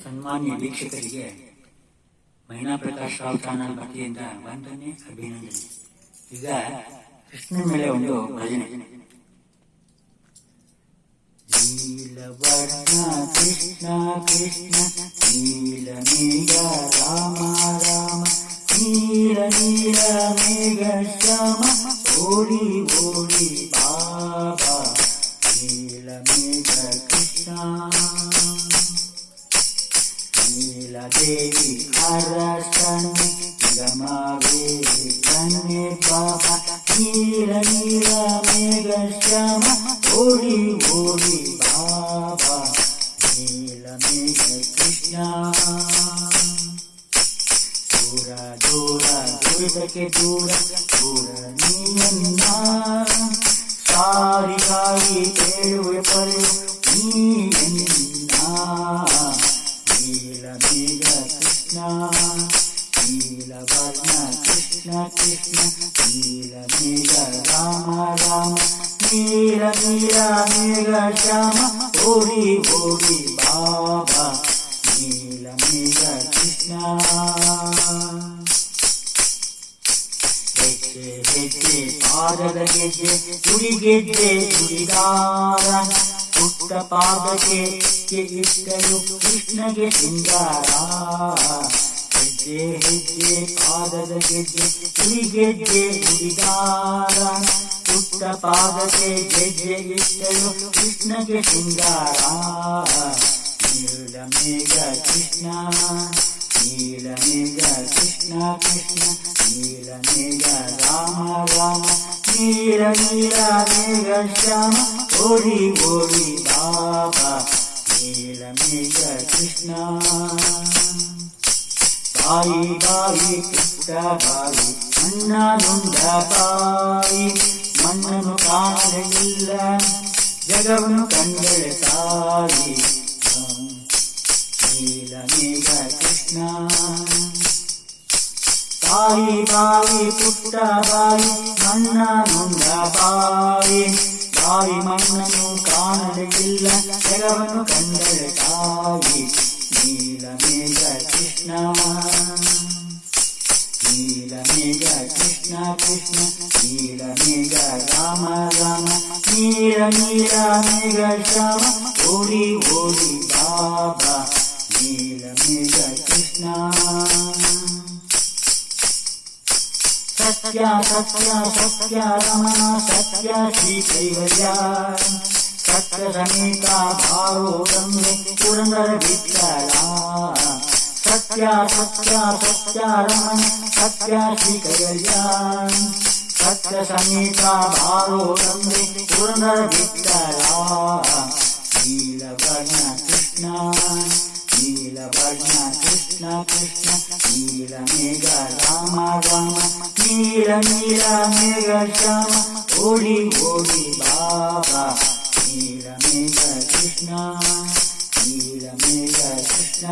ಸನ್ಮಾನ್ಯ ವೀಕ್ಷಕರಿಗೆ ಮೈನಾ ಪ್ರಕಾಶ್ ರಾವ್ ಚಾನಲ್ ವತಿಯಿಂದ ವಂದನೆ, ಅಭಿನಂದನೆ. ಈಗ ಕೃಷ್ಣನ ಮೇಲೆ ಒಂದು ಭಜನೆ. ನೀಲವರ್ಣ ಕೃಷ್ಣ ಕೃಷ್ಣ ನೀಲ ಮೇಘ ರಾಮ ರಾಮ ನೀಲ ನೀಲ ಮೇಘ ಶ್ಯಾಮ ಓಡಿ ಓಡಿ ಬಾಬಾ ನೀಲ ಮೇಘ ಕೃಷ್ಣ ನೀಲದೇವಿ ಹರಸನೆ ಗಮವೇ ಕನ್ನೆ ಬಾಬಾ ನೀಲ ನೀಲ ಮೇಘ ಶ್ಯಾಮ ಓಡಿ ಓಡಿ ಬಾಬಾ ನೀಲ ಮೇಘ ಕೃಷ್ಣ ದೂರ ದೂರ ದುರಿತಕ್ಕೆ ದೂರ ದೂರ ನೀಯನ್ನ ಸಾರಿ ಸಾರಿ ಕೇಳುವೆ ಪರು ನೀಯನ್ನ ನೀಲ ಮೇಘ ಕೃಷ್ಣ ನೀಲವರ್ಣ ಕೃಷ್ಣ ಕೃಷ್ಣ ನೀಲ ಮೇಘ ರಾಮ ರಾಮ ನೀಲ ನೀಲ ಮೇಘ ಶ್ಯಾಮ ಓಡಿ ಓಡಿ ಬಾಬಾ ನೀಲ ಮೇಘ ಕೃಷ್ಣ ಹೆಜ್ಜೆ ಹೆಜ್ಜೆ ಪಾದದ ಗೆಜ್ಜೆ ಗುಡಿ ಗೆಜ್ಜೆ ಗುಡಿದಾರ ಪುಟ್ಟ ಪಾದಕ್ಕೆ ಇಟ್ಟರು ಕೃಷ್ಣಗೆ ಶೃಂಗಾರ ಹೆಜ್ಜೆ ಹೆಜ್ಜೆ ಪಾದದ ಗೆಜ್ಜೆ ಗುಡಿ ಗೆಜ್ಜೆ ಗುಡಿದಾರ ಪುಟ್ಟ ಪಾದಕ್ಕೆ ಗೆಜ್ಜೆ ಇಟ್ಟರು ಕೃಷ್ಣಗೆ ಶೃಂಗಾರ ನೀಲ ಮೇಘ ಕೃಷ್ಣ ನೀಲ ಮೇಘ ಕೃಷ್ಣ ಕೃಷ್ಣ ನೀಲ ಮೇಘ ರಾಮ ರಾಮ ನೀಲ ನೀಲ ಮೇಘ ಶ್ಯಾಮ ಓಡಿ ಓಡಿ ಬಾಬಾ ನೀಲ ಮೇಘ ಕೃಷ್ಣ ಬಾಯಿ ಬಾಯಿ ಪುಟ್ಟ ಬಾಯಿ ಮಣ್ಣ ನುಂಡ ಬಾಯಿ ಮಣ್ಣನ್ನು ಕಾಣಲಿಲ್ಲ ಜಗವನ್ನು ಕಂಡಳೆ ತಾಯಿ ನೀಲ ಮೇಘ ಕೃಷ್ಣ ಬಾಯಿ ಬಾಯಿ ಪುಟ್ಟ ಬಾಯಿ ಮಣ್ಣ ನುಂಡ ಬಾಯಿ ಬಾಯಿ ಮಣ್ಣನ್ನು ಕಾಣಲಿಲ್ಲ ಜಗವನ್ನು ಕಂಡಳೆ ತಾಯಿ ನೀಲ ಮೇಘ ಕೃಷ್ಣ ನೀಲ ಮೇಘ ಕೃಷ್ಣ ಕೃಷ್ಣ ನೀಲ ಮೇಘ ರಾಮ ರಾಮ ನೀಲ ನೀಲ ಮೇಘ ಶ್ಯಾಮ ಓಡಿ ಓಡಿ ಬಾಬಾ ನೀಲ ಮೇಘ ಕೃಷ್ಣ ಸತ್ಯ ಸತ್ಯ ಸತ್ಯ ರಮಣ ಸತ್ಯ ಶ್ರೀ ಕೈವಲ್ಯ ಸತ್ಯ ಸಮೇತ ಭಾರೋ ಗಂಗೆ ಪುರಂದರ ವಿಠಲ ಸತ್ಯ ಸತ್ಯ ಸತ್ಯ ರಮಣ ಸತ್ಯ ಶ್ರೀ ಕೈವಲ್ಯ ಸತ್ಯ ಸಮೇತ ಭಾರೋ ಗಂಗೆ ಪುರಂದರ ವಿಠಲ ನೀಲವರ್ಣ ಕೃಷ್ಣ ನೀಲವರ್ಣ ಕೃಷ್ಣ ಕೃಷ್ಣ ನೀಲ ಮೇಘ ರಾಮ ರಾಮ ನೀಲ ನೀಲ ಮೇಘ ಶ್ಯಾಮ ಓಡಿ ಓಡಿ ಬಾಬಾ ನೀಲ ಮೇಘ ಕೃಷ್ಣ ನೀಲ ಮೇಘ ಕೃಷ್ಣ